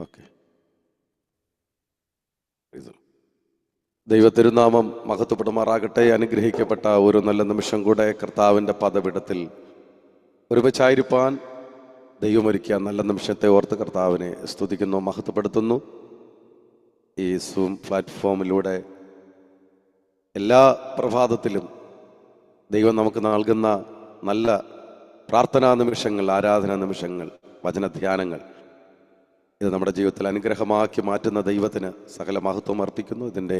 Okay. ദൈവത്തിരുനാമം മഹത്വപ്പെടുമാറാകട്ടെ. അനുഗ്രഹിക്കപ്പെട്ട ഒരു നല്ല നിമിഷം കൂടെ കർത്താവിൻ്റെ പദപീഠത്തിൽ ഒരുമിച്ചായിരിക്കാൻ ദൈവമൊരുക്കിയ നല്ല നിമിഷത്തെ ഓർത്ത് കർത്താവിനെ സ്തുതിക്കുന്നു, മഹത്വപ്പെടുത്തുന്നു. ഈ സൂം പ്ലാറ്റ്ഫോമിലൂടെ എല്ലാ പ്രഭാതത്തിലും ദൈവം നമുക്ക് നൽകുന്ന നല്ല പ്രാർത്ഥനാ നിമിഷങ്ങൾ, ആരാധനാ നിമിഷങ്ങൾ, വചനധ്യാനങ്ങൾ, ഇത് നമ്മുടെ ജീവിതത്തിൽ അനുഗ്രഹമാക്കി മാറ്റുന്ന ദൈവത്തിന് സകല മഹത്വം അർപ്പിക്കുന്നു. ഇതിൻ്റെ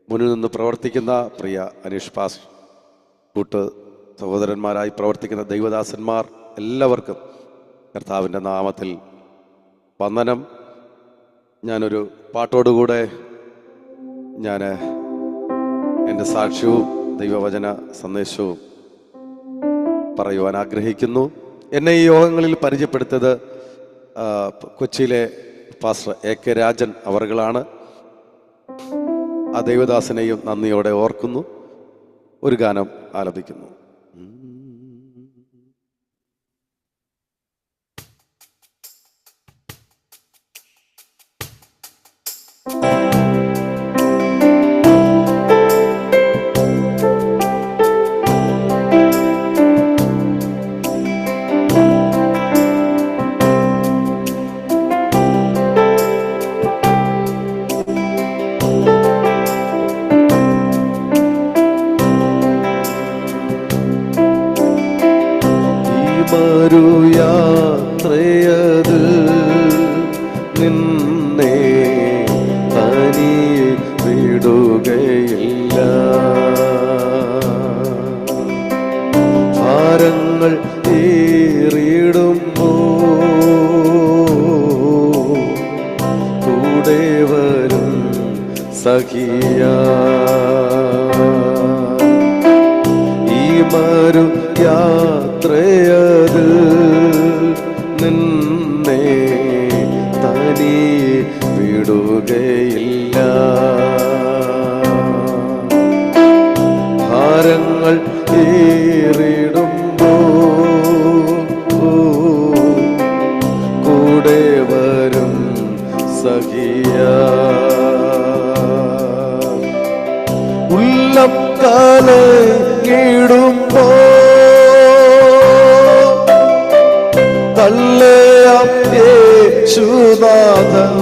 മുന്നിൽ നിന്ന് പ്രവർത്തിക്കുന്ന പ്രിയ അനീഷ് പാസ്, കൂട്ട് സഹോദരന്മാരായി പ്രവർത്തിക്കുന്ന ദൈവദാസന്മാർ എല്ലാവർക്കും കർത്താവിൻ്റെ നാമത്തിൽ വന്ദനം. ഞാനൊരു പാട്ടോടുകൂടെ ഞാൻ എൻ്റെ സാക്ഷ്യവും ദൈവവചന സന്ദേശവും പറയുവാൻ ആഗ്രഹിക്കുന്നു. എന്നെ ഈ യോഗങ്ങളിൽ പരിചയപ്പെടുത്തിയത് കൊച്ചിയിലെ പാസ്റ്റർ AK രാജൻ അവറുകളാണ്. ആ ദൈവദാസനെയും നന്ദിയോടെ ഓർക്കുന്നു. ഒരു ഗാനം ആലപിക്കുന്നു. യാത്രയത് നിന്നെ തനി വിടുകയില്ല. ഭാരങ്ങൾ ഏറിടുമ്പോ കൂടെ വരും സഖിയ. ഈ മരു യാത്രയത് നിന്നെ തനി വിടുകയില്ല. ഭാരങ്ങൾ ഏറിടുമ്പോ കൂടെ വരും സഖിയ. ഉള്ളം കലങ്ങിടുമ്പോ തള്ളയാം യേശുനാഥൻ.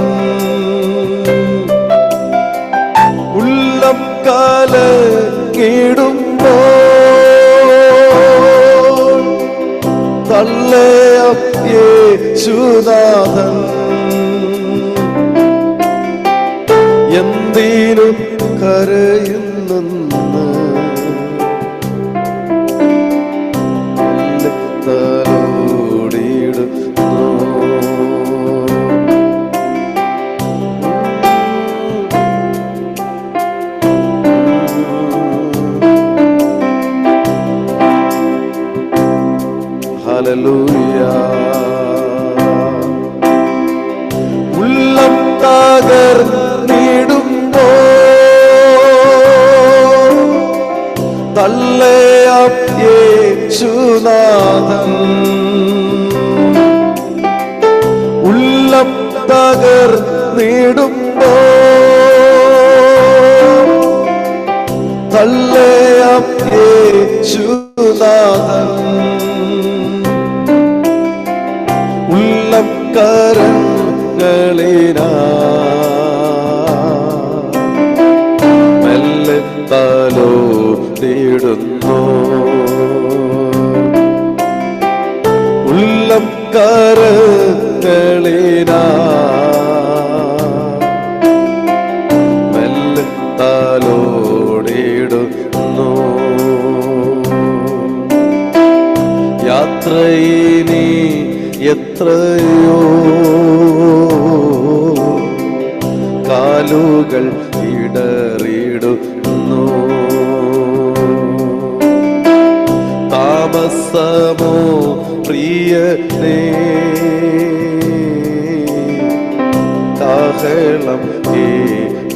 ഉള്ളം കലങ്ങിടുമ്പോ തള്ളയാം യേശുനാഥൻ. എന്തിനു കരയുന്നെന്ന് ഉള്ളം തകർന്നിടുമ്പോ തള്ളയാം യേശുനാഥൻ. ഉള്ളം തകർന്നിടുമ്പോ തള്ളയാം യേശുനാഥൻ. ഉള്ളം കരങ്ങളിനാ മെല്ലെ തലോടിടുന്നു. ഉള്ളം കരങ്ങളിനാ മെല്ലെ തലോടിടുന്നു. യാത്രയിനി എത്രയോ കാലുകൾ ഇടറിടുന്നു. താമസമോ പ്രിയനേ കാഹളം കേട്ടിടുവാൻ.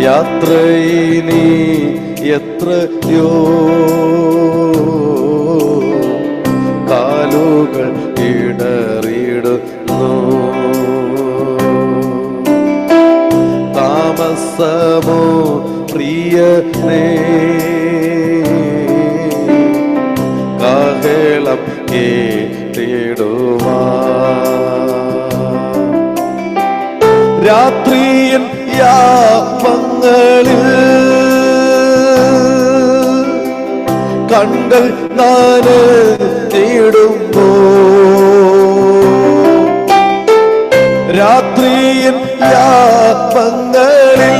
യാത്രയിനി എത്രയോ കാലു കാലുകൾ ഇടറിടുന്നു. താമസമോ പ്രിയനേ, കാഹളം കേട്ടിടുവാ. രാത്രിയിൽ യാമങ്ങളിൽ കണ്കൾ നനഞ്ഞിടുമ്പോ, രാത്രിയിൽ യാമങ്ങളിൽ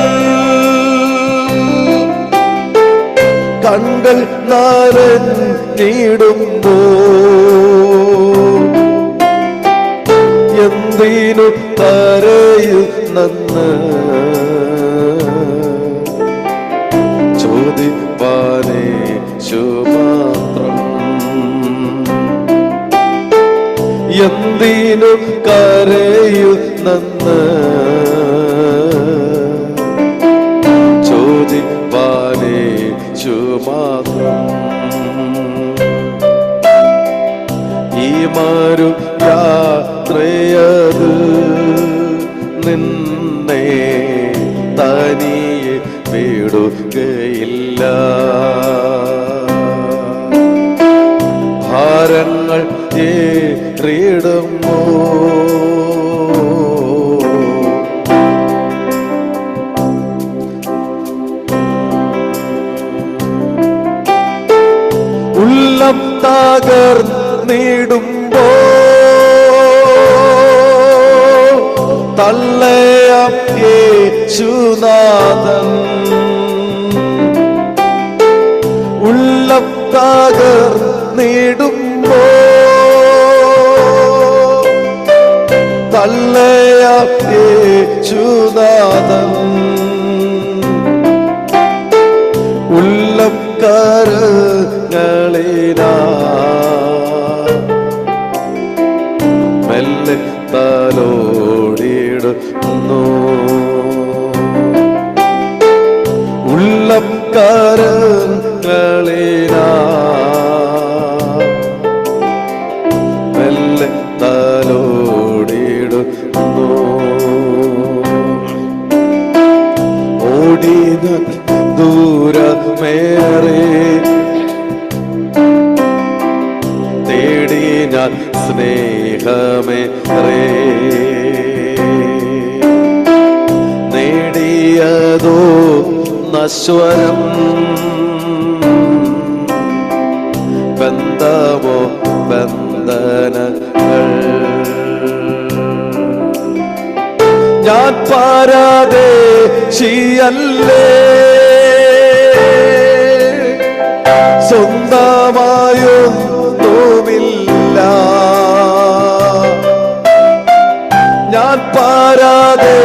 കണ്കൾ നനഞ്ഞിടുമ്പോ, എന്തിനു കരയുന്നെന്ന് ചോദിപ്പാനേ മാത്രം. എന്തിനു കരയുന്നെന്ന് ചോദിപ്പാനേ മാത്രം. ഈ മാരു യാത്രയത് നിന്നെ തനിയെ വിടുകയില്ല. ഭാരങ്ങൾ ഏറിടുമോ, ഉള്ളം തകർന്നിടുമ്പോ, തള്ളയാം യേശുനാഥൻ. ഉള്ളം തകർന്നിടുമ്പോ, തള്ളയാം യേശുനാഥൻ. ഉള്ളം കരങ്ങളിനാ മെല്ലെ തലോടിടുന്നു. ഉള്ളം കരങ്ങളിനാ മെല്ലെ തലോടിടുന്നു. ഓടിന ദൂരമേറെ തേടി ഞാൻ സ്നേഹമേറെ, നേടിയതോ നശ്വരം, ബന്ധമോ ബന്ധനങ്ങൾ. ഞാൻ പരദേശിയല്ലേ, സ്വന്തമായൊന്നുമില്ല. ഞാൻ പരദേശിയല്ലേ,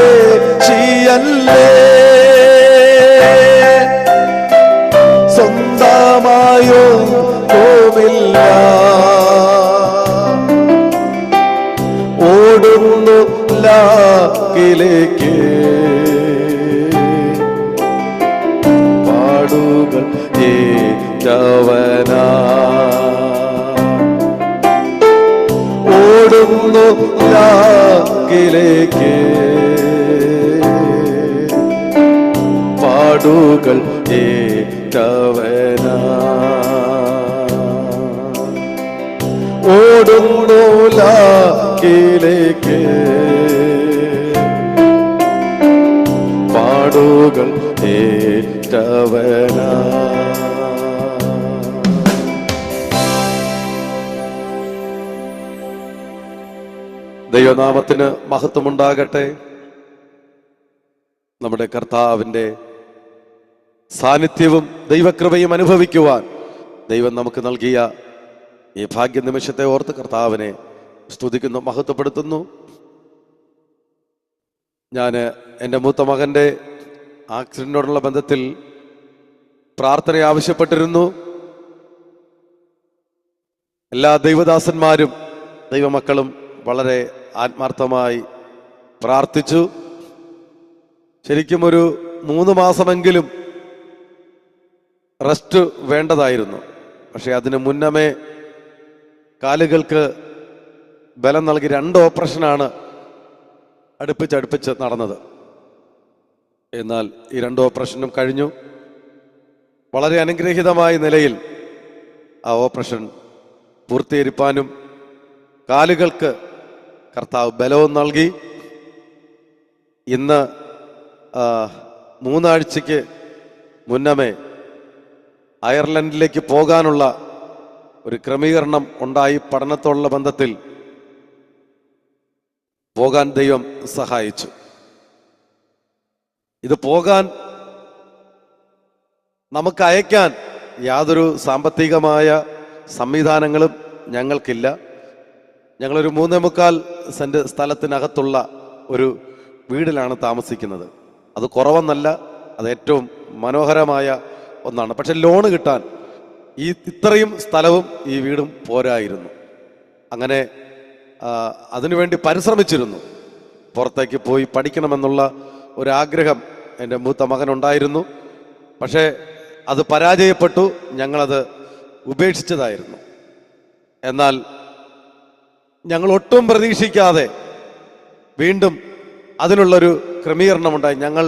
സ്വന്തമായൊന്നുമില്ല. ഓടുന്നു ലാക്കിലേക്ക്, പാടുകൾ ഏറ്റവനാ. ഓടുന്നു ലാക്കിലേക്ക്, പാടുകൾ ഏറ്റവനാ. ഓടുന്നു ലാക്കിലേക്ക്, പാടുകൾ ഏറ്റവനാ. ദൈവനാമത്തിന് മഹത്വമുണ്ടാകട്ടെ. നമ്മുടെ കർത്താവിൻ്റെ സാന്നിധ്യവും ദൈവകൃപയും അനുഭവിക്കുവാൻ ദൈവം നമുക്ക് നൽകിയ ഈ ഭാഗ്യനിമിഷത്തെ ഓർത്ത് കർത്താവിനെ സ്തുതിക്കുന്നു, മഹത്വപ്പെടുത്തുന്നു. ഞാൻ എൻ്റെ മൂത്ത മകൻ്റെ ആക്സിഡൻറ്റിനോടുള്ള ബന്ധത്തിൽ പ്രാർത്ഥന ആവശ്യപ്പെട്ടിരുന്നു. എല്ലാ ദൈവദാസന്മാരും ദൈവമക്കളും വളരെ ആത്മാർത്ഥമായി പ്രാർത്ഥിച്ചു. ശരിക്കും ഒരു 3 മാസമെങ്കിലും റെസ്റ്റ് വേണ്ടതായിരുന്നു. പക്ഷെ അതിന് മുന്നമേ കാലുകൾക്ക് ബലം നൽകി 2 ഓപ്പറേഷനാണ് അടുപ്പിച്ച് നടന്നത്. എന്നാൽ ഈ 2 ഓപ്പറേഷനും കഴിഞ്ഞു. വളരെ അനുഗ്രഹീതമായ നിലയിൽ ആ ഓപ്പറേഷൻ പൂർത്തീകരിപ്പാനും കാലുകൾക്ക് കർത്താവ് ബലവും നൽകി. ഇന്ന് 3 ആഴ്ചയ്ക്ക് മുന്നമേ അയർലൻഡിലേക്ക് പോകാനുള്ള ഒരു ക്രമീകരണം ഉണ്ടായി. പഠനത്തോടുള്ള ബന്ധത്തിൽ പോകാൻ ദൈവം സഹായിച്ചു. ഇത് പോകാൻ നമുക്ക് അയക്കാൻ യാതൊരു സാമ്പത്തികമായ സംവിധാനങ്ങളും ഞങ്ങൾക്കില്ല. ഞങ്ങളൊരു 3.25 സെന്റ് സ്ഥലത്തിനകത്തുള്ള ഒരു വീടിലാണ് താമസിക്കുന്നത്. അത് കുറവെന്നല്ല, അത് ഏറ്റവും മനോഹരമായ ഒന്നാണ്. പക്ഷെ ലോണ് കിട്ടാൻ ഇത്രയും സ്ഥലവും ഈ വീടും പോരായിരുന്നു. അങ്ങനെ അതിനുവേണ്ടി പരിശ്രമിച്ചിരുന്നു. പുറത്തേക്ക് പോയി പഠിക്കണമെന്നുള്ള ഒരാഗ്രഹം എൻ്റെ മൂത്ത മകനുണ്ടായിരുന്നു. പക്ഷേ അത് പരാജയപ്പെട്ടു. ഞങ്ങളത് ഉപേക്ഷിച്ചതായിരുന്നു. എന്നാൽ ഞങ്ങൾ ഒട്ടും പ്രതീക്ഷിക്കാതെ വീണ്ടും അതിനുള്ളൊരു ക്രമീകരണമുണ്ടായി. ഞങ്ങൾ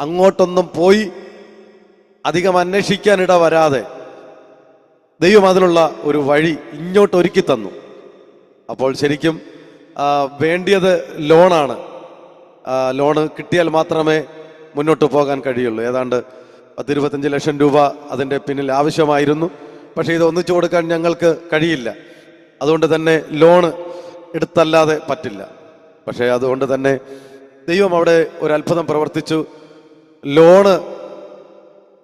അങ്ങോട്ടൊന്നും പോയി അധികം അന്വേഷിക്കാനിട വരാതെ ദൈവം അതിനുള്ള ഒരു വഴി ഇങ്ങോട്ട് ഒരുക്കി തന്നു. അപ്പോൾ ശരിക്കും വേണ്ടിയത് ലോണാണ്. ലോണ് കിട്ടിയാൽ മാത്രമേ മുന്നോട്ട് പോകാൻ കഴിയുള്ളൂ. ഏതാണ്ട് 10-25 ലക്ഷം രൂപ അതിൻ്റെ പിന്നിൽ ആവശ്യമായിരുന്നു. പക്ഷേ ഇത് ഒന്നിച്ചു കൊടുക്കാൻ ഞങ്ങൾക്ക് കഴിയില്ല. അതുകൊണ്ട് തന്നെ ലോണ് എടുത്തല്ലാതെ പറ്റില്ല. പക്ഷേ അതുകൊണ്ട് തന്നെ ദൈവം അവിടെ ഒരു അത്ഭുതം പ്രവർത്തിച്ചു. ലോണ്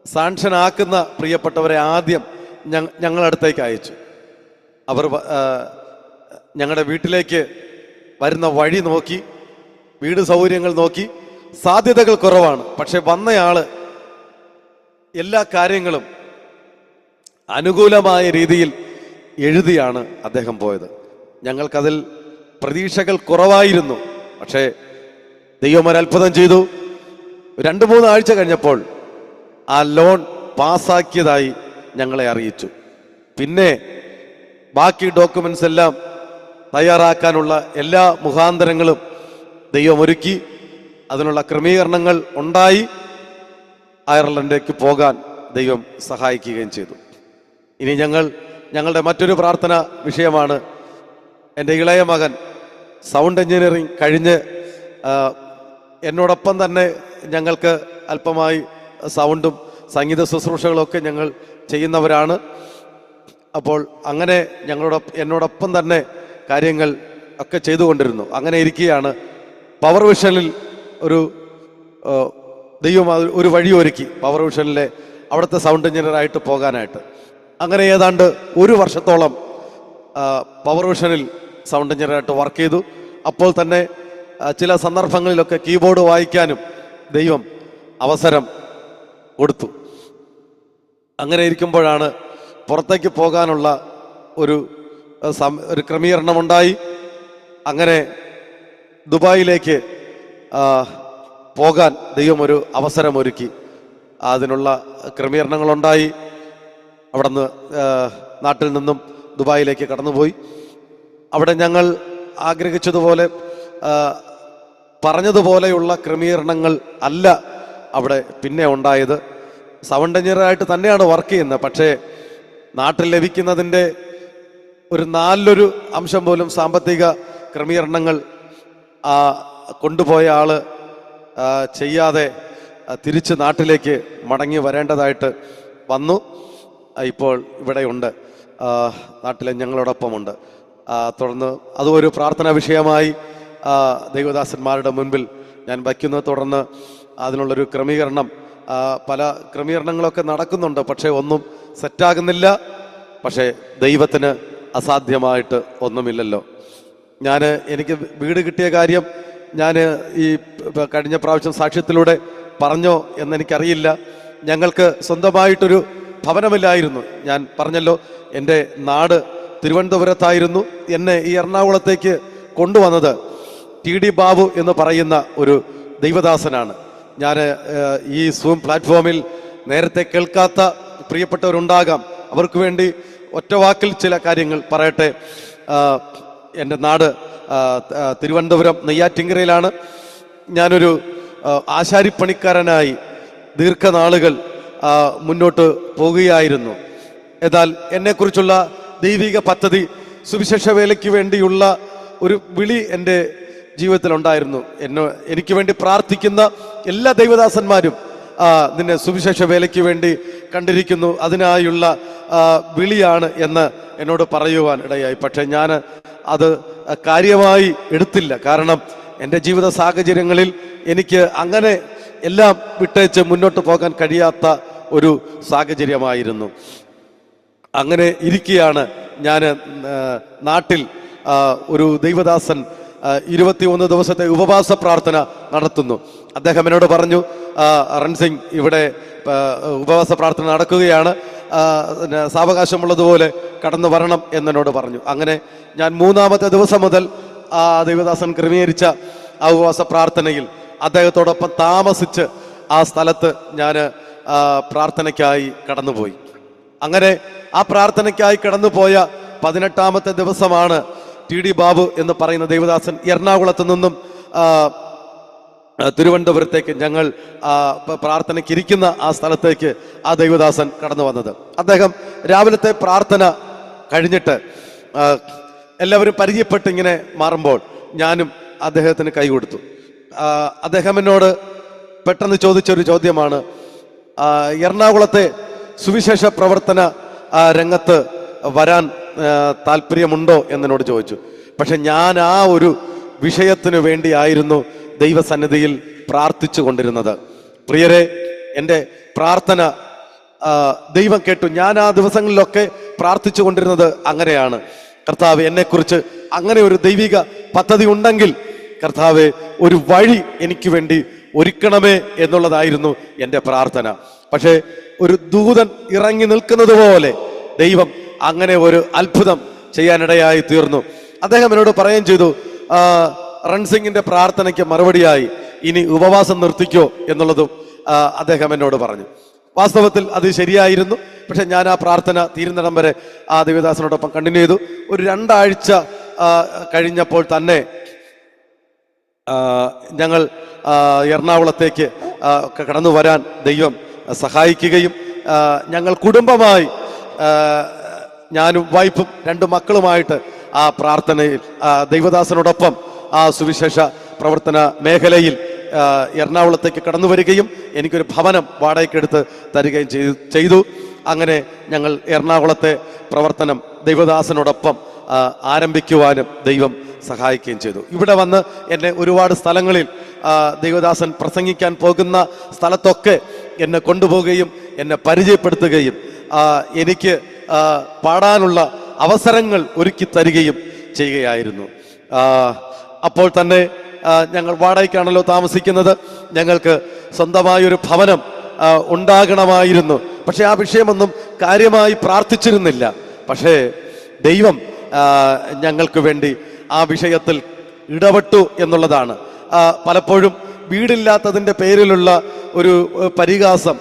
സാങ്ഷൻ ആക്കുന്ന പ്രിയപ്പെട്ടവരെ ആദ്യം ഞങ്ങളടുത്തേക്ക് അയച്ചു. അവർ ഞങ്ങളുടെ വീട്ടിലേക്ക് വരുന്ന വഴി നോക്കി, വീട് സൗകര്യങ്ങൾ നോക്കി. സാധ്യതകൾ കുറവാണ്. പക്ഷെ വന്നയാള് എല്ലാ കാര്യങ്ങളും അനുകൂലമായ രീതിയിൽ എഴുതിയാണ് അദ്ദേഹം പോയത്. ഞങ്ങൾക്കതിൽ പ്രതീക്ഷകൾ കുറവായിരുന്നു. പക്ഷേ ദൈവം ഒരു അത്ഭുതം ചെയ്തു. 2-3 ആഴ്ച കഴിഞ്ഞപ്പോൾ ആ ലോൺ പാസ്സാക്കിയതായി ഞങ്ങളെ അറിയിച്ചു. പിന്നെ ബാക്കി ഡോക്യുമെന്റ്സ് എല്ലാം തയ്യാറാക്കാനുള്ള എല്ലാ മുഖാന്തരങ്ങളും ദൈവം ഒരുക്കി. അതിനുള്ള ക്രമീകരണങ്ങൾ ഉണ്ടായി. അയർലൻഡിലേക്ക് പോകാൻ ദൈവം സഹായിക്കുകയും ചെയ്തു. ഇനി ഞങ്ങളുടെ മറ്റൊരു പ്രാർത്ഥന വിഷയമാണ്. എൻ്റെ ഇളയ മകൻ സൗണ്ട് എഞ്ചിനീയറിംഗ് കഴിഞ്ഞ് എന്നോടൊപ്പം തന്നെ ഞങ്ങൾക്ക് അല്പമായി സൗണ്ടും സംഗീത ശുശ്രൂഷകളൊക്കെ ഞങ്ങൾ ചെയ്യുന്നവരാണ്. അപ്പോൾ അങ്ങനെ എന്നോടൊപ്പം തന്നെ കാര്യങ്ങൾ ഒക്കെ ചെയ്തുകൊണ്ടിരുന്നു. അങ്ങനെ ഇരിക്കുകയാണ് പവർ വിഷനിൽ ദൈവം ഒരു വഴി ഒരുക്കി. പവർ വിഷനിലെ അവിടുത്തെ സൗണ്ട് എഞ്ചിനീയറായിട്ട് പോകാനായിട്ട്. അങ്ങനെ ഏതാണ്ട് 1 വർഷത്തോളം പവർ വിഷനിൽ സൗണ്ട് എഞ്ചിനീയറായിട്ട് വർക്ക് ചെയ്തു. അപ്പോൾ തന്നെ ചില സന്ദർഭങ്ങളിലൊക്കെ കീബോർഡ് വായിക്കാനും ദൈവം അവസരം കൊടുത്തു. അങ്ങനെ ഇരിക്കുമ്പോഴാണ് പുറത്തേക്ക് പോകാനുള്ള ഒരു ക്രമീകരണമുണ്ടായി. അങ്ങനെ ദുബായിലേക്ക് പോകാൻ ദൈവം ഒരു അവസരമൊരുക്കി. അതിനുള്ള ക്രമീകരണങ്ങളുണ്ടായി. അവിടെ നിന്ന് നാട്ടിൽ നിന്നും ദുബായിലേക്ക് കടന്നുപോയി. അവിടെ ഞങ്ങൾ ആഗ്രഹിച്ചതുപോലെ പറഞ്ഞതുപോലെയുള്ള ക്രമീകരണങ്ങൾ അല്ല അവിടെ പിന്നെ ഉണ്ടായത്. സൗണ്ട് എഞ്ചിനീയറായിട്ട് തന്നെയാണ് വർക്ക് ചെയ്യുന്നത്. പക്ഷേ നാട്ടിൽ ലഭിക്കുന്നതിൻ്റെ ഒരു 4 അംശം പോലും സാമ്പത്തിക ക്രമീകരണങ്ങൾ കൊണ്ടുപോയ ആള് ചെയ്യാതെ തിരിച്ച് നാട്ടിലേക്ക് മടങ്ങി വരേണ്ടതായിട്ട് വന്നു. ഇപ്പോൾ ഇവിടെയുണ്ട്, നാട്ടിലെ ഞങ്ങളോടൊപ്പമുണ്ട്. തുടർന്ന് അതും ഒരു പ്രാർത്ഥനാ വിഷയമായി ദൈവദാസന്മാരുടെ മുൻപിൽ ഞാൻ വയ്ക്കുന്നു. തുടർന്ന് അതിനുള്ളൊരു ക്രമീകരണം, പല ക്രമീകരണങ്ങളൊക്കെ നടക്കുന്നുണ്ട്. പക്ഷേ ഒന്നും സെറ്റാകുന്നില്ല. പക്ഷേ ദൈവത്തിന് അസാധ്യമായിട്ട് ഒന്നുമില്ലല്ലോ. എനിക്ക് വീട് കിട്ടിയ കാര്യം ഞാൻ ഈ കഴിഞ്ഞ പ്രാവശ്യം സാക്ഷ്യത്തിലൂടെ പറഞ്ഞോ എന്നെനിക്കറിയില്ല. ഞങ്ങൾക്ക് സ്വന്തമായിട്ടൊരു ഭവനമില്ലായിരുന്നു. ഞാൻ പറഞ്ഞല്ലോ, എൻ്റെ നാട് തിരുവനന്തപുരത്തായിരുന്നു. എന്നെ ഈ എറണാകുളത്തേക്ക് കൊണ്ടുവന്നത് TD ബാബു എന്ന് പറയുന്ന ഒരു ദൈവദാസനാണ്. ഞാൻ ഈ സൂം പ്ലാറ്റ്ഫോമിൽ നേരത്തെ കേൾക്കാത്ത പ്രിയപ്പെട്ടവരുണ്ടാകാം. അവർക്ക് വേണ്ടി ഒറ്റവാക്കിൽ ചില കാര്യങ്ങൾ പറയട്ടെ. എൻ്റെ നാട് തിരുവനന്തപുരം നെയ്യാറ്റിൻകരയിലാണ്. ഞാനൊരു ആശാരിപ്പണിക്കാരനായി ദീർഘനാളുകൾ മുന്നോട്ട് പോകുകയായിരുന്നു. എന്നാൽ എന്നെക്കുറിച്ചുള്ള ദൈവിക പദ്ധതി, സുവിശേഷ വേലയ്ക്ക് വേണ്ടിയുള്ള ഒരു വിളി എൻ്റെ ജീവിതത്തിലുണ്ടായിരുന്നു. എനിക്ക് വേണ്ടി പ്രാർത്ഥിക്കുന്ന എല്ലാ ദൈവദാസന്മാരും നിന്നെ സുവിശേഷ വേലയ്ക്ക് വേണ്ടി കണ്ടിരിക്കുന്നു, അതിനായുള്ള വിളിയാണ് എന്ന് എന്നോട് പറയുവാൻ ഇടയായി. പക്ഷെ ഞാൻ അത് കാര്യമായി എടുത്തില്ല. കാരണം എൻ്റെ ജീവിത സാഹചര്യങ്ങളിൽ എനിക്ക് അങ്ങനെ എല്ലാം വിട്ടേച്ച് മുന്നോട്ട് പോകാൻ കഴിയാത്ത ഒരു സാഹചര്യമായിരുന്നു. അങ്ങനെ ഇരിക്കുകയാണ് ഞാൻ നാട്ടിൽ ഒരു ദൈവദാസൻ 21 ദിവസത്തെ ഉപവാസ പ്രാർത്ഥന നടത്തുന്നു. അദ്ദേഹം എന്നോട് പറഞ്ഞു, റൺസിംഗ് ഇവിടെ ഉപവാസ പ്രാർത്ഥന നടക്കുകയാണ്, സാവകാശമുള്ളതുപോലെ കടന്നു വരണം എന്നോട് പറഞ്ഞു. അങ്ങനെ ഞാൻ 3-ാമത്തെ ദിവസം മുതൽ ആ ദൈവദാസൻ ക്രമീകരിച്ച ആ ഉപവാസ പ്രാർത്ഥനയിൽ അദ്ദേഹത്തോടൊപ്പം താമസിച്ച് ആ സ്ഥലത്ത് ഞാൻ പ്രാർത്ഥനയ്ക്കായി കടന്നുപോയി. അങ്ങനെ ആ പ്രാർത്ഥനയ്ക്കായി കടന്നുപോയ 18-ാമത്തെ ദിവസമാണ് TD ബാബു എന്ന് പറയുന്ന ദൈവദാസൻ എറണാകുളത്ത് നിന്നും തിരുവനന്തപുരത്തേക്ക് ഞങ്ങൾ പ്രാർത്ഥനയ്ക്ക് ഇരിക്കുന്ന ആ സ്ഥലത്തേക്ക് ആ ദൈവദാസൻ കടന്നു വന്നത്. അദ്ദേഹം രാവിലത്തെ പ്രാർത്ഥന കഴിഞ്ഞിട്ട് എല്ലാവരും പരിചയപ്പെട്ട് ഇങ്ങനെ മാറുമ്പോൾ ഞാനും അദ്ദേഹത്തിന് കൈ കൊടുത്തു. അദ്ദേഹം എന്നോട് പെട്ടെന്ന് ചോദിച്ചൊരു ചോദ്യമാണ്, എറണാകുളത്തെ സുവിശേഷ പ്രവർത്തന രംഗത്ത് വരാൻ താല്പര്യമുണ്ടോ എന്നോട് ചോദിച്ചു. പക്ഷെ ഞാൻ ആ ഒരു വിഷയത്തിനു വേണ്ടിയായിരുന്നു ദൈവസന്നിധിയിൽ പ്രാർത്ഥിച്ചു കൊണ്ടിരുന്നത്. പ്രിയരെ, എൻ്റെ പ്രാർത്ഥന ദൈവം കേട്ടു. ഞാൻ ആ ദിവസങ്ങളിലൊക്കെ പ്രാർത്ഥിച്ചു കൊണ്ടിരുന്നത് അങ്ങനെയാണ്, കർത്താവ് എന്നെക്കുറിച്ച് അങ്ങനെ ഒരു ദൈവിക പദ്ധതി ഉണ്ടെങ്കിൽ കർത്താവെ ഒരു വഴി എനിക്ക് വേണ്ടി ഒരുക്കണമേ എന്നുള്ളതായിരുന്നു എൻ്റെ പ്രാർത്ഥന. പക്ഷേ ഒരു ദൂതൻ ഇറങ്ങി നിൽക്കുന്നത് പോലെ ദൈവം അങ്ങനെ ഒരു അത്ഭുതം ചെയ്യാനിടയായി തീർന്നു. അദ്ദേഹം എന്നോട് പറയുകയും ചെയ്തു, റൺസിംഗിന്റെ പ്രാർത്ഥനയ്ക്ക് മറുപടിയായി ഇനി ഉപവാസം നിർത്തിക്കോ എന്നുള്ളതും അദ്ദേഹം എന്നോട് പറഞ്ഞു. വാസ്തവത്തിൽ അത് ശരിയായിരുന്നു. പക്ഷെ ഞാൻ ആ പ്രാർത്ഥന തീരുന്നിടം വരെ ആ ദേവദാസനോടൊപ്പം കണ്ടിന്യൂ ചെയ്തു. ഒരു 2 ആഴ്ച കഴിഞ്ഞപ്പോൾ തന്നെ ഞങ്ങൾ എറണാകുളത്തേക്ക് കടന്നു വരാൻ ദൈവം സഹായിക്കുകയും ഞങ്ങൾ കുടുംബമായി, ഞാനും വൈഫും 2 മക്കളുമായിട്ട് ആ പ്രാർത്ഥനയിൽ ദൈവദാസനോടൊപ്പം ആ സുവിശേഷ പ്രവർത്തന മേഖലയിൽ എറണാകുളത്തേക്ക് കടന്നു വരികയും എനിക്കൊരു ഭവനം വാടകയ്ക്കെടുത്ത് തരികയും ചെയ്തു. അങ്ങനെ ഞങ്ങൾ എറണാകുളത്തെ പ്രവർത്തനം ദൈവദാസനോടൊപ്പം ആരംഭിക്കുവാനും ദൈവം സഹായിക്കുകയും ചെയ്തു. ഇവിടെ വന്ന് എന്നെ ഒരുപാട് സ്ഥലങ്ങളിൽ ദൈവദാസൻ പ്രസംഗിക്കാൻ പോകുന്ന സ്ഥലത്തൊക്കെ എന്നെ കൊണ്ടുപോവുകയും എന്നെ പരിചയപ്പെടുത്തുകയും എനിക്ക് പാടാനുള്ള അവസരങ്ങൾ ഒരുക്കി തരികയും ചെയ്യുകയായിരുന്നു. അപ്പോൾ തന്നെ ഞങ്ങൾ വാടകയ്ക്കാണല്ലോ താമസിക്കുന്നത്, ഞങ്ങൾക്ക് സ്വന്തമായൊരു ഭവനം ഉണ്ടാകണമായിരുന്നു. പക്ഷെ ആ വിഷയമൊന്നും കാര്യമായി പ്രാർത്ഥിച്ചിരുന്നില്ല. പക്ഷേ ദൈവം ഞങ്ങൾക്ക് വേണ്ടി ആ വിഷയത്തിൽ ഇടപെട്ടു എന്നുള്ളതാണ്. പലപ്പോഴും വീടില്ലാത്തതിൻ്റെ പേരിലുള്ള ഒരു പരിഹാസം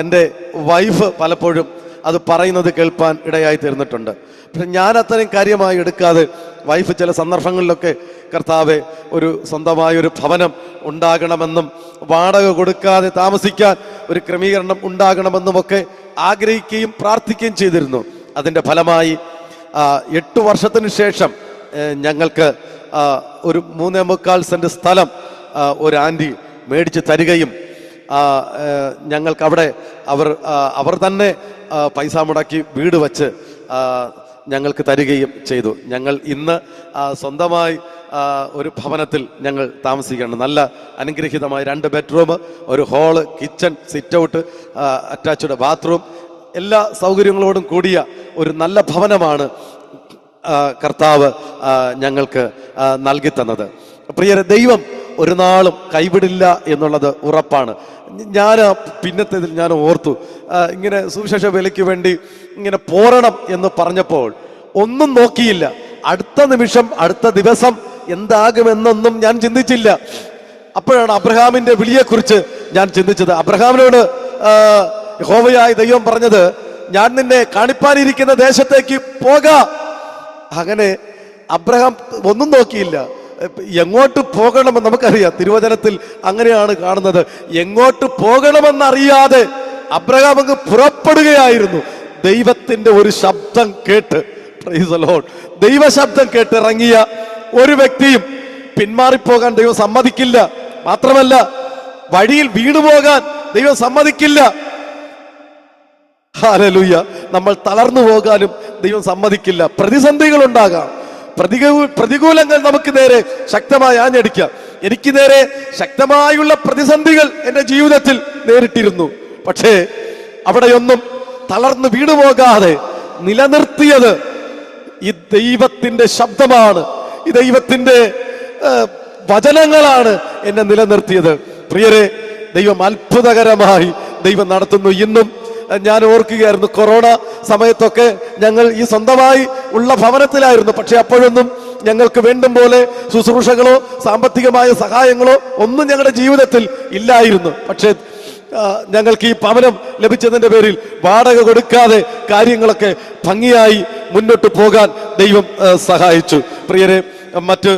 എൻ്റെ വൈഫ് പലപ്പോഴും അത് പറയുന്നത് കേൾപ്പാൻ ഇടയായി തീർന്നിട്ടുണ്ട്. പക്ഷെ ഞാൻ അത്രയും കാര്യമായി എടുക്കാതെ വൈഫ് ചില സന്ദർഭങ്ങളിലൊക്കെ കർത്താവെ ഒരു സ്വന്തമായൊരു ഭവനം ഉണ്ടാകണമെന്നും വാടക കൊടുക്കാതെ താമസിക്കാൻ ഒരു ക്രമീകരണം ഉണ്ടാകണമെന്നുമൊക്കെ ആഗ്രഹിക്കുകയും പ്രാർത്ഥിക്കുകയും ചെയ്തിരുന്നു. അതിൻ്റെ ഫലമായി 8 വർഷത്തിന് ശേഷം ഞങ്ങൾക്ക് ഒരു 3.25 സെന്റ് സ്ഥലം ഒരു ആൻറ്റി മേടിച്ച് തരികയും ഞങ്ങൾക്ക് അവിടെ അവർ തന്നെ പൈസ മുടക്കി വീട് വച്ച് ഞങ്ങൾക്ക് തരികയും ചെയ്തു. ഞങ്ങൾ ഇന്ന് സ്വന്തമായി ഒരു ഭവനത്തിൽ ഞങ്ങൾ താമസിക്കുകയാണ്. നല്ല അനുഗ്രഹീതമായ 2 ബെഡ്റൂം, ഒരു hall, kitchen, sit out, attached bathroom, എല്ലാ സൗകര്യങ്ങളോടും കൂടിയ ഒരു നല്ല ഭവനമാണ് കർത്താവ് ഞങ്ങൾക്ക് നൽകി തന്നത്. പ്രിയരെ, ദൈവം ഒരു നാളും കൈവിടില്ല എന്നുള്ളത് ഉറപ്പാണ്. ഞാൻ പിന്നത്തേതിൽ ഞാൻ ഓർത്തു, ഇങ്ങനെ സുവിശേഷ വേലയ്ക്ക് വേണ്ടി ഇങ്ങനെ പോരണം എന്ന് പറഞ്ഞപ്പോൾ ഒന്നും നോക്കിയില്ല. അടുത്ത നിമിഷം, അടുത്ത ദിവസം എന്താകുമെന്നൊന്നും ഞാൻ ചിന്തിച്ചില്ല. അപ്പോഴാണ് അബ്രഹാമിന്റെ വിളിയെക്കുറിച്ച് ഞാൻ ചിന്തിച്ചത്. അബ്രഹാമിനോട് യഹോവയായ ദൈവം പറഞ്ഞത്, ഞാൻ നിന്നെ കാണിപ്പാനിരിക്കുന്ന ദേശത്തേക്ക് പോക അങ്ങനെ അബ്രഹാം ഒന്നും നോക്കിയില്ല. എങ്ങോട്ട് പോകണമെന്ന് നമുക്കറിയാം, തിരുവചനത്തിൽ അങ്ങനെയാണ് കാണുന്നത്. എങ്ങോട്ട് പോകണമെന്നറിയാതെ അബ്രഹാം അങ്ങ് പുറപ്പെടുകയായിരുന്നു. ദൈവത്തിന്റെ ഒരു ശബ്ദം കേട്ട്, പ്രൈസ് ദി ലോർഡ്, ദൈവശബ്ദം കേട്ട് ഇറങ്ങിയ ഒരു വ്യക്തിയും പിന്മാറിപ്പോകാൻ ദൈവം സമ്മതിക്കില്ല. മാത്രമല്ല, വഴിയിൽ വീണുപോകാൻ ദൈവം സമ്മതിക്കില്ല. ഹല്ലേലൂയ. നമ്മൾ തളർന്നു പോകാനും ദൈവം സമ്മതിക്കില്ല. പ്രതിസന്ധികൾ ഉണ്ടാകാം, പ്രതികൂലങ്ങൾ നമുക്ക് നേരെ ശക്തമായി ആഞ്ഞടിക്കാം. എനിക്ക് നേരെ ശക്തമായുള്ള പ്രതിസന്ധികൾ എൻ്റെ ജീവിതത്തിൽ നേരിട്ടിരുന്നു. പക്ഷേ അവിടെയൊന്നും തളർന്നു വീണുപോകാതെ നിലനിർത്തിയത് ഈ ദൈവത്തിന്റെ ശബ്ദമാണ്, ഈ ദൈവത്തിന്റെ വചനങ്ങളാണ് എന്നെ നിലനിർത്തിയത്. പ്രിയരെ, ദൈവം അത്ഭുതകരമായി ദൈവം നടത്തുന്നു. ഇന്നും ഞാൻ ഓർക്കുകയായിരുന്നു, കൊറോണ സമയത്തൊക്കെ ഞങ്ങൾ ഈ സ്വന്തമായി ഉള്ള ഭവനത്തിലായിരുന്നു. പക്ഷെ അപ്പോഴൊന്നും ഞങ്ങൾക്ക് വേണ്ടും പോലെ ശുശ്രൂഷകളോ സാമ്പത്തികമായ സഹായങ്ങളോ ഒന്നും ഞങ്ങളുടെ ജീവിതത്തിൽ ഇല്ലായിരുന്നു. പക്ഷെ ഞങ്ങൾക്ക് ഈ ഭവനം ലഭിച്ചതിന്റെ പേരിൽ വാടക കൊടുക്കാതെ കാര്യങ്ങളൊക്കെ ഭംഗിയായി മുന്നോട്ട് പോകാൻ ദൈവം സഹായിച്ചു. പ്രിയരെ, മറ്റ്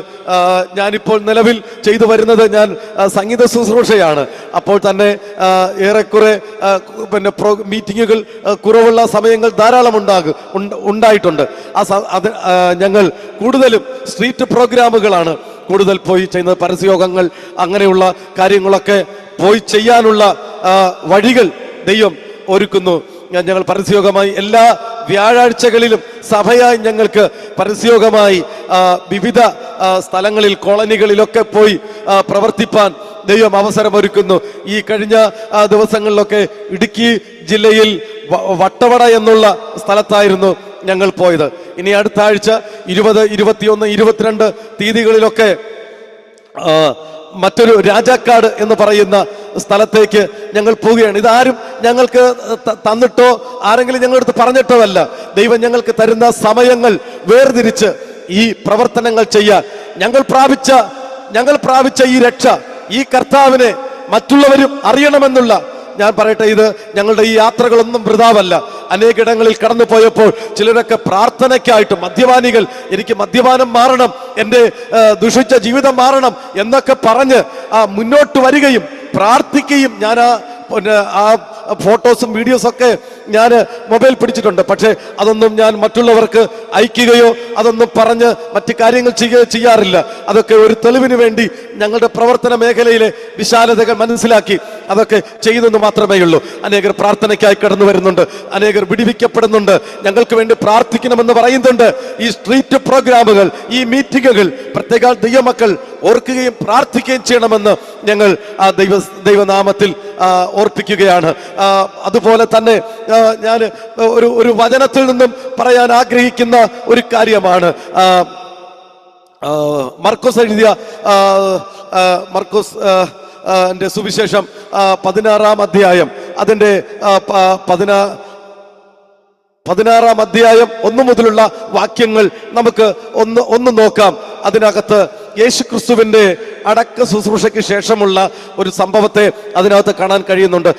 ഞാനിപ്പോൾ നിലവിൽ ചെയ്തു വരുന്നത് ഞാൻ സംഗീത ശുശ്രൂഷയാണ്. അപ്പോൾ തന്നെ ഏറെക്കുറെ മീറ്റിങ്ങുകൾ കുറവുള്ള സമയങ്ങൾ ധാരാളം ഉണ്ടായിട്ടുണ്ട്. ഞങ്ങൾ കൂടുതലും സ്ട്രീറ്റ് പ്രോഗ്രാമുകളാണ് കൂടുതൽ പോയി ചെയ്യുന്നത്. പരസ്യയോഗങ്ങൾ അങ്ങനെയുള്ള കാര്യങ്ങളൊക്കെ പോയി ചെയ്യാനുള്ള വഴികൾ ദൈവം ഒരുക്കുന്നു. ഞങ്ങൾ പരസ്യയോഗമായി എല്ലാ വ്യാഴാഴ്ചകളിലും സഭയായി ഞങ്ങൾക്ക് പരസ്യയോഗമായി വിവിധ സ്ഥലങ്ങളിൽ, കോളനികളിലൊക്കെ പോയി പ്രവർത്തിപ്പാൻ ദൈവം അവസരമൊരുക്കുന്നു. ഈ കഴിഞ്ഞ ദിവസങ്ങളിലൊക്കെ ഇടുക്കി ജില്ലയിൽ വട്ടവട എന്നുള്ള സ്ഥലത്തായിരുന്നു ഞങ്ങൾ പോയത്. ഇനി അടുത്ത ആഴ്ച 20, 21, 22 തീയതികളിലൊക്കെ മറ്റൊരു രാജാക്കാട് എന്ന് പറയുന്ന സ്ഥലത്തേക്ക് ഞങ്ങൾ പോവുകയാണ്. ഇതാരും ഞങ്ങൾക്ക് തന്നിട്ടോ ആരെങ്കിലും ഞങ്ങളടുത്ത് പറഞ്ഞിട്ടോ അല്ല. ദൈവം ഞങ്ങൾക്ക് തരുന്ന സമയങ്ങൾ വേർതിരിച്ച് ഈ പ്രവർത്തനങ്ങൾ ചെയ്യാൻ ഞങ്ങൾ പ്രാപിച്ച ഈ രക്ഷ, ഈ കർത്താവിനെ മറ്റുള്ളവരും അറിയണമെന്നുള്ള, ഞാൻ പറയട്ടെ, ഇത് ഞങ്ങളുടെ ഈ യാത്രകളൊന്നും വൃഥാവല്ല. അനേകിടങ്ങളിൽ കടന്നു പോയപ്പോൾ ചിലരൊക്കെ പ്രാർത്ഥനയ്ക്കായിട്ട്, മദ്യപാനികൾ, എനിക്ക് മദ്യപാനം മാറണം, എൻ്റെ ദുഷിച്ച ജീവിതം മാറണം എന്നൊക്കെ പറഞ്ഞ് മുന്നോട്ട് വരികയും പ്രാർത്ഥിക്കുകയും, ഞാൻ ആ ഫോട്ടോസും വീഡിയോസൊക്കെ ഞാൻ മൊബൈൽ പിടിച്ചിട്ടുണ്ട്. പക്ഷേ അതൊന്നും ഞാൻ മറ്റുള്ളവർക്ക് അയക്കുകയോ അതൊന്നും പറഞ്ഞ് മറ്റു കാര്യങ്ങൾ ചെയ്യാറില്ല. അതൊക്കെ ഒരു തെളിവിന് വേണ്ടി ഞങ്ങളുടെ പ്രവർത്തന മേഖലയിലെ വിശാലതകൾ മനസ്സിലാക്കി അതൊക്കെ ചെയ്യുന്നെന്ന് മാത്രമേ ഉള്ളൂ. അനേകർ പ്രാർത്ഥനയ്ക്കായി കടന്നു വരുന്നുണ്ട്, അനേകർ വിടിവിക്കപ്പെടുന്നുണ്ട്, ഞങ്ങൾക്ക് വേണ്ടി പ്രാർത്ഥിക്കണമെന്ന് പറയുന്നുണ്ട്. ഈ സ്ട്രീറ്റ് പ്രോഗ്രാമുകൾ, ഈ മീറ്റിങ്ങുകൾ പ്രത്യേക ദൈവമക്കൾ ഓർക്കുകയും പ്രാർത്ഥിക്കുകയും ചെയ്യണമെന്ന് ഞങ്ങൾ ദൈവനാമത്തിൽ ഓർപ്പിക്കുകയാണ്. അതുപോലെ തന്നെ ഞാൻ ഒരു വചനത്തിൽ നിന്നും പറയാൻ ആഗ്രഹിക്കുന്ന ഒരു കാര്യമാണ്. മർക്കോസ് എഴുതിയ ന്റെ സുവിശേഷം 16-ാം അധ്യായം, അതിൻ്റെ 16-ാം അധ്യായം 1 മുതലുള്ള വാക്യങ്ങൾ നമുക്ക് ഒന്ന് നോക്കാം. അതിനകത്ത് യേശുക്രിസ്തുവിന്റെ അടക്ക ശുശ്രൂഷയ്ക്ക് ശേഷമുള്ള ഒരു സംഭവത്തെ അതിനകത്ത് കാണാൻ കഴിയുന്നുണ്ട്.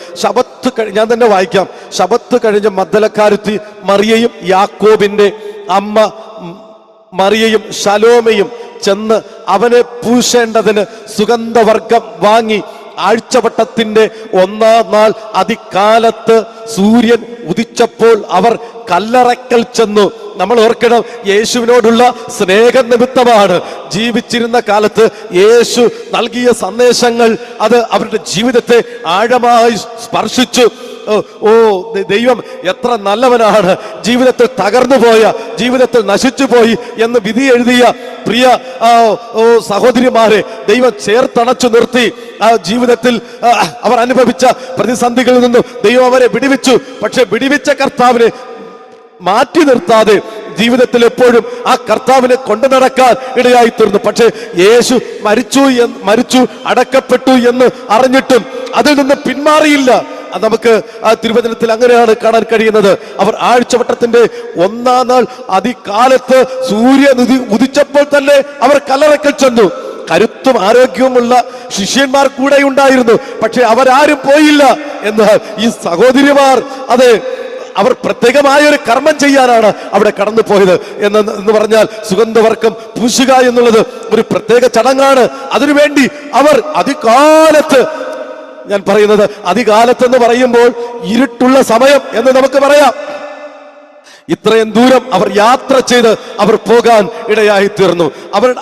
ഞാൻ തന്നെ വായിക്കാം. ശബത്ത് കഴിഞ്ഞ മഗ്ദലക്കാരത്തി മറിയയും യാക്കോബിന്റെ അമ്മ മറിയയും ശലോമയും ചെന്ന് അവനെ പൂശേണ്ടതിന് സുഗന്ധവർഗം വാങ്ങി ആഴ്ചവട്ടത്തിന്റെ 1-ാം നാൾ അതികാലത്ത് സൂര്യൻ ഉദിച്ചപ്പോൾ അവർ കല്ലറയ്ക്കൽ ചെന്നു. നമ്മൾ ഓർക്കണം, യേശുവിനോടുള്ള സ്നേഹനിമിത്തമാണ്. ജീവിച്ചിരുന്ന കാലത്ത് യേശു നൽകിയ സന്ദേശങ്ങൾ അത് അവരുടെ ജീവിതത്തെ ആഴമായി സ്പർശിച്ചു. ദൈവം എത്ര നല്ലവനാണ്, ജീവിതത്തിൽ തകർന്നുപോയ, ജീവിതത്തിൽ നശിച്ചുപോയി എന്ന് വിധി എഴുതിയ പ്രിയ സഹോദരിമാരെ ദൈവം ചേർത്തണച്ചു നിർത്തി. ആ ജീവിതത്തിൽ അവർ അനുഭവിച്ച പ്രതിസന്ധികളിൽ നിന്നും ദൈവം അവരെ വിടുവിച്ചു. പക്ഷെ വിടുവിച്ച കർത്താവിനെ മാറ്റി നിർത്താതെ ജീവിതത്തിൽ എപ്പോഴും ആ കർത്താവിനെ കൊണ്ടു നടക്കാൻ ഇടയായി തീർന്നു. പക്ഷെ യേശു മരിച്ചു അടക്കപ്പെട്ടു എന്ന് അറിഞ്ഞിട്ടും അതിൽ നിന്ന് പിന്മാറിയില്ല. നമുക്ക് ആ തിരുവചനത്തിൽ അങ്ങനെയാണ് കാണാൻ കഴിയുന്നത്. അവർ ആഴ്ചവട്ടത്തിന്റെ 1-ാം നാൾ അതികാലത്ത് സൂര്യൻ ഉദിച്ചപ്പോൾ തന്നെ അവർ കല്ലറയ്ക്കൽ ചെന്നു. കരുത്തും ആരോഗ്യവുമുള്ള ശിഷ്യന്മാർ കൂടെ ഉണ്ടായിരുന്നു, പക്ഷെ അവരാരും പോയില്ല. എന്നാൽ ഈ സഹോദരിമാർ അവർ പ്രത്യേകമായ ഒരു കർമ്മം ചെയ്യാനാണ് അവിടെ കടന്നു പോയത് എന്ന് പറഞ്ഞാൽ സുഗന്ധവർക്കം പൂശുക എന്നുള്ളത് ഒരു പ്രത്യേക ചടങ്ങാണ്. അതിനുവേണ്ടി അവർ അതികാലത്ത്, ഞാൻ പറയുന്നത് അതികാലത്ത് എന്ന് പറയുമ്പോൾ ഇരുട്ടുള്ള സമയം എന്ന് നമുക്ക് പറയാം, ഇത്രയും ദൂരം അവർ യാത്ര ചെയ്ത് അവർ പോകാൻ ഇടയായി തീർന്നു.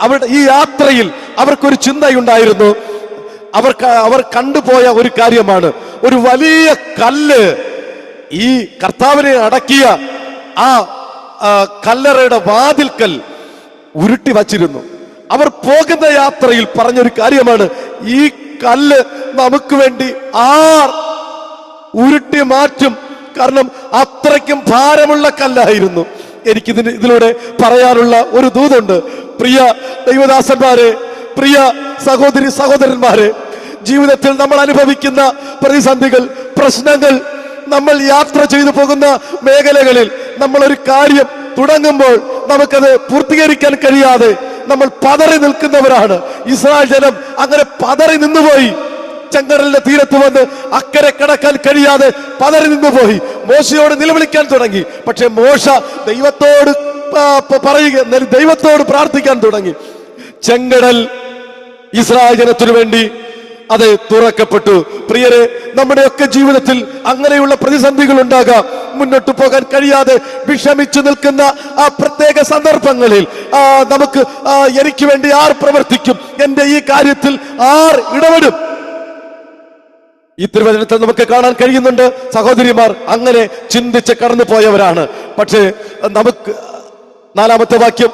അവരുടെ ഈ യാത്രയിൽ അവർക്കൊരു ചിന്തയുണ്ടായിരുന്നു. അവർ കണ്ടുപോയ ഒരു കാര്യമാണ്, ഒരു വലിയ കല്ല് ഈ കർത്താവിനെ അടക്കിയ ആ കല്ലറയുടെ വാതിൽക്കൽ ഉരുട്ടി വച്ചിരുന്നു. അവർ പോകുന്ന യാത്രയിൽ പറഞ്ഞൊരു കാര്യമാണ്, ഈ കല്ല് നമുക്ക് വേണ്ടി ആർ ഉരുട്ടി മാറ്റും. കാരണം അത്രയ്ക്കും ഭാരമുള്ള കല്ലായിരുന്നു. ഇതിലൂടെ പറയാനുള്ള ഒരു ദൂതുണ്ട്. പ്രിയ ദൈവദാസന്മാരെ, പ്രിയ സഹോദരി സഹോദരന്മാരെ, ജീവിതത്തിൽ നമ്മൾ അനുഭവിക്കുന്ന പ്രതിസന്ധികൾ, പ്രശ്നങ്ങൾ, നമ്മൾ യാത്ര ചെയ്തു പോകുന്ന മേഖലകളിൽ നമ്മൾ ഒരു കാര്യം തുടങ്ങുമ്പോൾ നമുക്കത് പൂർത്തീകരിക്കാൻ കഴിയാതെ നമ്മൾ പതറി നിൽക്കുന്നവരാണ്. ഇസ്രായേൽ ജനം അങ്ങനെ പതറി നിന്നുപോയി. ചെങ്കടലിന്റെ തീരത്ത് വന്ന് അക്കരെ കടക്കാൻ കഴിയാതെ പതറി നിന്നുപോയി. മോശയോട് നിലവിളിക്കാൻ തുടങ്ങി. പക്ഷെ മോശ ദൈവത്തോട് ദൈവത്തോട് പ്രാർത്ഥിക്കാൻ തുടങ്ങി. ചെങ്കടൽ ഇസ്രായേൽ ജനത്തിനു വേണ്ടി അത് തുറക്കപ്പെട്ടു. പ്രിയരെ, നമ്മുടെയൊക്കെ ജീവിതത്തിൽ അങ്ങനെയുള്ള പ്രതിസന്ധികൾ ഉണ്ടാകാം. മുന്നോട്ട് പോകാൻ കഴിയാതെ വിഷമിച്ചു നിൽക്കുന്ന ആ പ്രത്യേക സന്ദർഭങ്ങളിൽ നമുക്ക് എനിക്ക് വേണ്ടി ആർ പ്രവർത്തിക്കും, എന്റെ ഈ കാര്യത്തിൽ ആർ ഇടപെടും? ഈ തിരുവചനത്തിൽ നമുക്ക് കാണാൻ കഴിയുന്നുണ്ട്. സഹോദരിമാർ അങ്ങനെ ചിന്തിച്ച് കടന്നു പോയവരാണ്. പക്ഷേ നമുക്ക് 4-ാമത്തെ വാക്യം,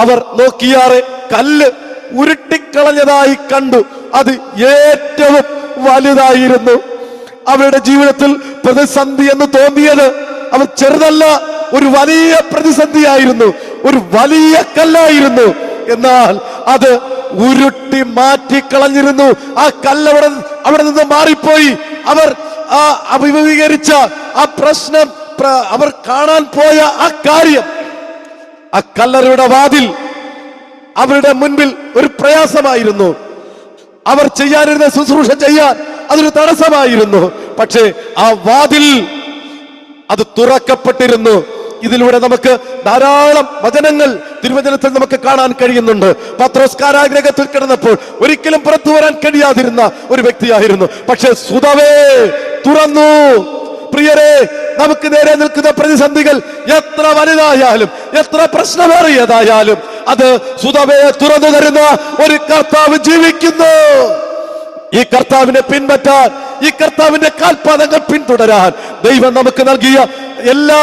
അവർ നോക്കിയാറെ കല്ല് ഉരുട്ടിക്കളഞ്ഞതായി കണ്ടു, അത് ഏറ്റവും വലുതായിരുന്നു. അവരുടെ ജീവിതത്തിൽ പ്രതിസന്ധി എന്ന് തോന്നിയത് അവർ ചെറുതല്ല, ഒരു വലിയ പ്രതിസന്ധിയായിരുന്നു, ഒരു വലിയ കല്ലായിരുന്നു. എന്നാൽ അത് ഉരുട്ടി മാറ്റിക്കളഞ്ഞിരുന്നു. ആ കല്ല് അവിടെ നിന്ന് മാറിപ്പോയി. അവർ അഭിമുഖീകരിച്ച ആ പ്രശ്നം, അവർ കാണാൻ പോയ ആ കാര്യം, ആ കല്ലറയുടെ വാതിൽ അവരുടെ മുൻപിൽ ഒരു പ്രയാസമായിരുന്നു. അവർ ചെയ്യാനിരുന്ന ശുശ്രൂഷ ചെയ്യാൻ അതൊരു തടസ്സമായിരുന്നു. പക്ഷേ ആ വാതിൽ അത് തുറക്കപ്പെട്ടിരുന്നു. ഇതിലൂടെ നമുക്ക് ധാരാളം വചനങ്ങൾ തിരുവചനത്തിൽ നമുക്ക് കാണാൻ കഴിയുന്നുണ്ട്. പത്രോസ് കാരാഗ്രഹത്തിൽ കിടന്നപ്പോൾ ഒരിക്കലും പുറത്തു വരാൻ കഴിയാതിരുന്ന ഒരു വ്യക്തിയായിരുന്നു. പക്ഷെ സ്വതവേ തുറന്നു. പ്രിയരെ, നമുക്ക് നേരെ നിൽക്കുന്ന പ്രതിസന്ധികൾ എത്ര വലുതായാലും എത്ര പ്രശ്നമേറിയതായാലും അത് സ്വതവേ തുറന്നു തരുന്ന ഒരു കർത്താവ് ജീവിക്കുന്നു. ഈ കർത്താവിനെ പിൻപറ്റാൻ, ഈ കർത്താവിന്റെ കാൽപാദങ്ങൾ പിന്തുടരാൻ ദൈവം നമുക്ക് നൽകിയ എല്ലാ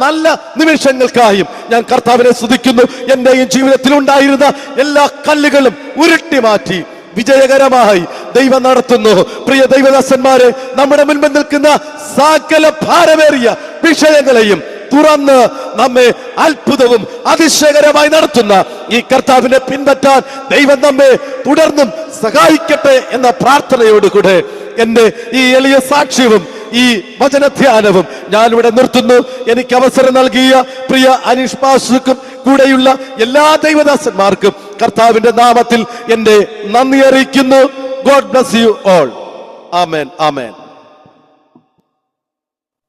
നല്ല നിമിഷങ്ങൾക്കായും ഞാൻ കർത്താവിനെ സ്തുതിക്കുന്നു. എന്റെയും ജീവിതത്തിൽ ഉണ്ടായിരുന്ന എല്ലാ കല്ലുകളും ഉരുട്ടി മാറ്റി വിജയകരമായി ദൈവം നടത്തുന്നു. പ്രിയ ദൈവദാസന്മാരെ, നമ്മുടെ മുൻപിൽ നിൽക്കുന്ന സകല ഭാരമേറിയ വിഷയങ്ങളെയും തുറന്ന് നമ്മെ അത്ഭുതവും അതിശയകരമായി നടത്തുന്ന ഈ കർത്താവിനെ പിൻപറ്റാൻ ദൈവം നമ്മെ തുടർന്നും സഹായിക്കട്ടെ എന്ന പ്രാർത്ഥനയോടുകൂടെ എന്റെ ഈ എളിയ സാക്ഷ്യവും ഈ വചനധ്യാനവും ഞാനിവിടെ നിർത്തുന്നു. എനിക്ക് അവസരം നൽകിയ പ്രിയ അനീഷ് പാസ്റ്റർക്കും കൂടെയുള്ള എല്ലാ ദൈവദാസന്മാർക്കും കർത്താവിന്റെ നാമത്തിൽ എന്റെ നന്ദി അറിയിക്കുന്നു. God bless you all. ആമേൻ, ആമേൻ.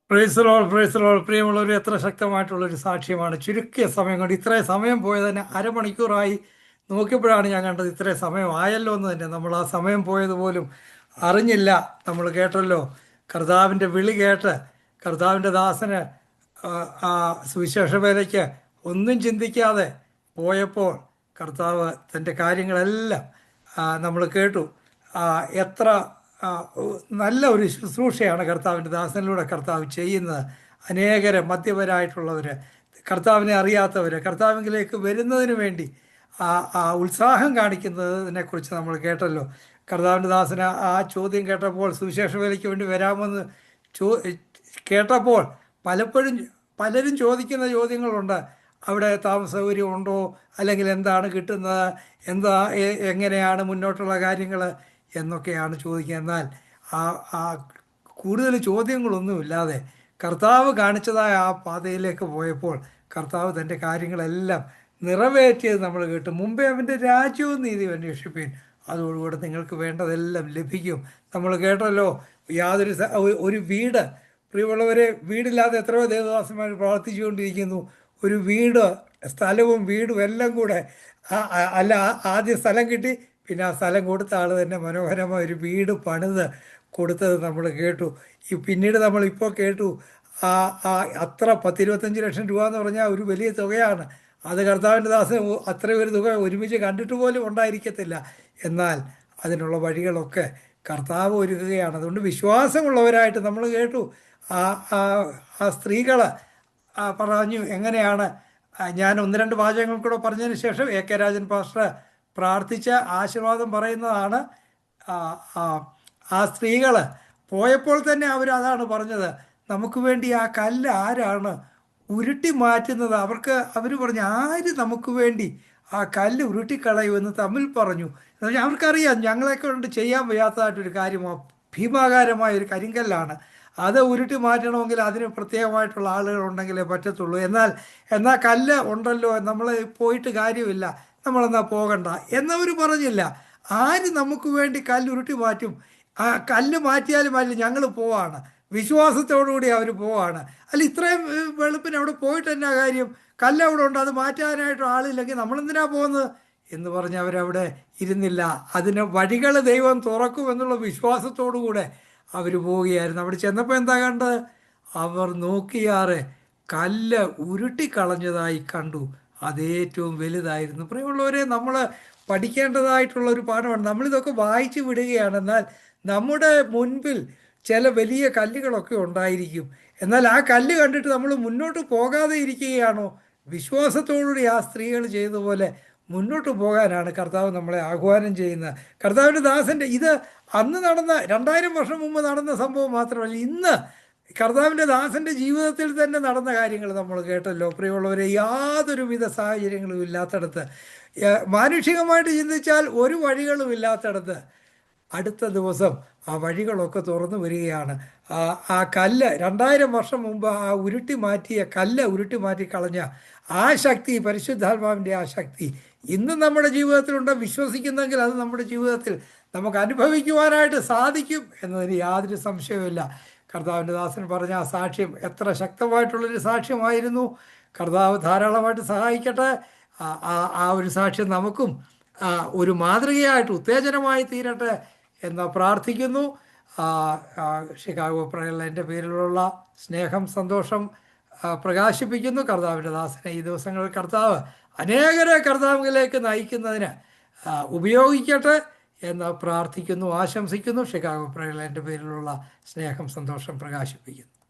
Praise the Lord, praise the Lord. പ്രിയമുള്ളവർ, എത്ര ശക്തമായിട്ടുള്ളൊരു സാക്ഷ്യമാണ്. ചുരുക്കിയ സമയം കൊണ്ട് ഇത്രയും സമയം പോയതിന് അരമണിക്കൂറായി നോക്കിയപ്പോഴാണ് ഞാൻ കണ്ടത് ഇത്രയും സമയം ആയല്ലോ എന്ന് തന്നെ. നമ്മൾ ആ സമയം പോയതുപോലും അറിഞ്ഞില്ല. നമ്മൾ കേട്ടല്ലോ, കർത്താവിൻ്റെ വിളി കേട്ട് കർത്താവിൻ്റെ ദാസന് ആ സുവിശേഷ വേലയ്ക്ക് ഒന്നും ചിന്തിക്കാതെ പോയപ്പോൾ കർത്താവ് തൻ്റെ കാര്യങ്ങളെല്ലാം നമ്മൾ കേട്ടു. എത്ര നല്ല ഒരു ശുശ്രൂഷയാണ് കർത്താവിൻ്റെ ദാസനിലൂടെ കർത്താവ് ചെയ്യുന്നത്. അനേകരെ മദ്യപരായിട്ടുള്ളവർ, കർത്താവിനെ അറിയാത്തവർ കർത്താവിലേക്ക് വരുന്നതിന് വേണ്ടി ഉത്സാഹം കാണിക്കുന്നതിനെക്കുറിച്ച് നമ്മൾ കേട്ടല്ലോ. കർത്താവിൻ്റെ ദാസന് ആ ചോദ്യം കേട്ടപ്പോൾ, സുവിശേഷ വേലയ്ക്ക് വേണ്ടി വരാമെന്ന് കേട്ടപ്പോൾ പലരും ചോദിക്കുന്ന ചോദ്യങ്ങളുണ്ട്. അവിടെ താമസ സൗകര്യം ഉണ്ടോ, അല്ലെങ്കിൽ എന്താണ് കിട്ടുന്നത്, എങ്ങനെയാണ് മുന്നോട്ടുള്ള കാര്യങ്ങൾ എന്നൊക്കെയാണ് ചോദിക്കുക. എന്നാൽ കൂടുതൽ ചോദ്യങ്ങളൊന്നുമില്ലാതെ കർത്താവ് കാണിച്ചതായ ആ പാതയിലേക്ക് പോയപ്പോൾ കർത്താവ് തൻ്റെ കാര്യങ്ങളെല്ലാം നിറവേറ്റിയത് നമ്മൾ കേട്ടു. മുമ്പേ അവൻ്റെ രാജ്യവും നീതി അന്വേഷിപ്പീൻ, അതോടുകൂടെ നിങ്ങൾക്ക് വേണ്ടതെല്ലാം ലഭിക്കും. നമ്മൾ കേട്ടല്ലോ, ഒരു വീട് പ്രിയമുള്ളവരെ, വീടില്ലാതെ എത്രയോ ദേവദാസന്മാർ പ്രാർത്ഥിച്ചുകൊണ്ടിരിക്കുന്നു. ഒരു വീട്, സ്ഥലവും വീടും എല്ലാം കൂടെ ആദ്യം സ്ഥലം കിട്ടി, പിന്നെ ആ സ്ഥലം കൊടുത്ത ആൾ തന്നെ മനോഹരമായ ഒരു വീട് പണിത് കൊടുത്തത് നമ്മൾ കേട്ടു. പിന്നീട് നമ്മൾ ഇപ്പോൾ കേട്ടു ആ ആ അത്ര 10-25 ലക്ഷം രൂപ എന്ന് പറഞ്ഞാൽ ഒരു വലിയ തുകയാണ്. അത് കർത്താവിൻ്റെ ദാസൻ അത്രയും ഒരു തുക ഒരുമിച്ച് കണ്ടിട്ട് പോലും ഉണ്ടായിരിക്കത്തില്ല. എന്നാൽ അതിനുള്ള വഴികളൊക്കെ കർത്താവ് ഒരുക്കുകയാണ്. അതുകൊണ്ട് വിശ്വാസമുള്ളവരായിട്ട് നമ്മൾ കേട്ടു ആ ആ ആ സ്ത്രീകൾ പറഞ്ഞു എങ്ങനെയാണ്. ഞാൻ 1-2 വാചകങ്ങൾ കൂടെ പറഞ്ഞതിന് ശേഷം AK രാജൻ പാസ്റ്റർ പ്രാർത്ഥിച്ച ആശീർവാദം പറയുന്നതാണ്. ആ സ്ത്രീകൾ പോയപ്പോൾ തന്നെ അതാണ് പറഞ്ഞത്, നമുക്ക് വേണ്ടി ആ കല്ല് ആരാണ് ഉരുട്ടി മാറ്റുന്നത്? അവർ പറഞ്ഞു, ആര് നമുക്ക് വേണ്ടി ആ കല്ല് ഉരുട്ടിക്കളയുമെന്ന് തമ്മിൽ പറഞ്ഞു. എന്നുവെച്ചാൽ അവർക്കറിയാം ഞങ്ങളെ കൊണ്ട് ചെയ്യാൻ വയ്യാത്തതായിട്ടൊരു കാര്യമാണ്, ഭീമാകാരമായ ഒരു കരിങ്കല്ലാണ്. അത് ഉരുട്ടി മാറ്റണമെങ്കിൽ അതിന് പ്രത്യേകമായിട്ടുള്ള ആളുകളുണ്ടെങ്കിലേ പറ്റത്തുള്ളൂ. എന്നാൽ കല്ല് ഉണ്ടല്ലോ, നമ്മൾ പോയിട്ട് കാര്യമില്ല, നമ്മളെന്നാൽ പോകണ്ട എന്നവർ പറഞ്ഞില്ല. ആര് നമുക്ക് വേണ്ടി കല്ല് ഉരുട്ടി മാറ്റും? ആ കല്ല് മാറ്റിയാലും അല്ല, ഞങ്ങൾ പോവാണ്. വിശ്വാസത്തോടുകൂടി അവർ പോവാണ്. അല്ല, ഇത്രയും വെളുപ്പിന് അവിടെ പോയിട്ട് എന്നാ കാര്യം? കല്ല് അവിടെ ഉണ്ട്, അത് മാറ്റാനായിട്ട് ആളില്ലെങ്കിൽ നമ്മളെന്തിനാ പോകുന്നത് എന്ന് പറഞ്ഞ് അവരവിടെ ഇരുന്നില്ല. അതിന് വഴികൾ ദൈവം തുറക്കുമെന്നുള്ള വിശ്വാസത്തോടുകൂടെ അവർ പോവുകയായിരുന്നു. അവിടെ ചെന്നപ്പോൾ എന്താ കണ്ടത്? അവർ നോക്കിയാറ് കല്ല് ഉരുട്ടിക്കളഞ്ഞതായി കണ്ടു. അതേറ്റവും വലുതായിരുന്നു. പ്രിയമുള്ളവരെ, നമ്മൾ പഠിക്കേണ്ടതായിട്ടുള്ള ഒരു പാഠമാണ്. നമ്മളിതൊക്കെ വായിച്ചു വിടുകയാണ്. എന്നാൽ നമ്മുടെ മുൻപിൽ ചില വലിയ കല്ലുകളൊക്കെ ഉണ്ടായിരിക്കും. എന്നാൽ ആ കല്ല് കണ്ടിട്ട് നമ്മൾ മുന്നോട്ട് പോകാതെ ഇരിക്കുകയാണോ? വിശ്വാസത്തോടുകൂടി ആ സ്ത്രീകൾ ചെയ്തതുപോലെ മുന്നോട്ട് പോകാനാണ് കർത്താവ് നമ്മളെ ആഹ്വാനം ചെയ്യുന്നത്. കർത്താവിൻ്റെ ദാസൻ്റെ ഇത് അന്ന് നടന്ന 2000 വർഷം മുമ്പ് നടന്ന സംഭവം മാത്രമല്ല, ഇന്ന് കർത്താവിൻ്റെ ദാസൻ്റെ ജീവിതത്തിൽ തന്നെ നടന്ന കാര്യങ്ങൾ നമ്മൾ കേട്ടല്ലോ. പ്രിയമുള്ളവരെ, യാതൊരുവിധ സാഹചര്യങ്ങളും ഇല്ലാത്തടത്ത്, മാനുഷികമായിട്ട് ചിന്തിച്ചാൽ ഒരു വഴികളും ഇല്ലാത്തടത്ത് അടുത്ത ദിവസം ആ വഴികളൊക്കെ തുറന്നു വരികയാണ്. ആ കല്ല് 2000 വർഷം മുമ്പ് ആ ഉരുട്ടി മാറ്റി കളഞ്ഞ ആ ശക്തി, പരിശുദ്ധാത്മാവിൻ്റെ ആ ശക്തി ഇന്നും നമ്മുടെ ജീവിതത്തിലുണ്ട്. വിശ്വസിക്കുന്നെങ്കിൽ അത് നമ്മുടെ ജീവിതത്തിൽ നമുക്ക് അനുഭവിക്കുവാനായിട്ട് സാധിക്കും എന്നതിന് യാതൊരു സംശയവുമില്ല. കർത്താവിൻ്റെ ദാസൻ പറഞ്ഞ ആ സാക്ഷ്യം എത്ര ശക്തമായിട്ടുള്ളൊരു സാക്ഷ്യമായിരുന്നു. കർത്താവ് ധാരാളമായിട്ട് സഹായിക്കട്ടെ. ആ ഒരു സാക്ഷ്യം നമുക്കും ഒരു മാതൃകയായിട്ട് ഉത്തേജനമായി തീരട്ടെ എന്ന് പ്രാർത്ഥിക്കുന്നു. ഷിക്കാഗോ പ്രയറിൻ്റെ പേരിലുള്ള സ്നേഹം, സന്തോഷം പ്രകാശിപ്പിക്കുന്നു. കർത്താവിൻ്റെ ദാസനെ ഈ ദിവസങ്ങളിൽ കർത്താവ് അനേകരെ കർത്താവിലേക്ക് നയിക്കുന്നതിന് ഉപയോഗിക്കട്ടെ എന്ന് പ്രാർത്ഥിക്കുന്നു, ആശംസിക്കുന്നു. ഷിക്കാഗോ പ്രയറിൻ്റെ പേരിലുള്ള സ്നേഹം, സന്തോഷം പ്രകാശിപ്പിക്കുന്നു.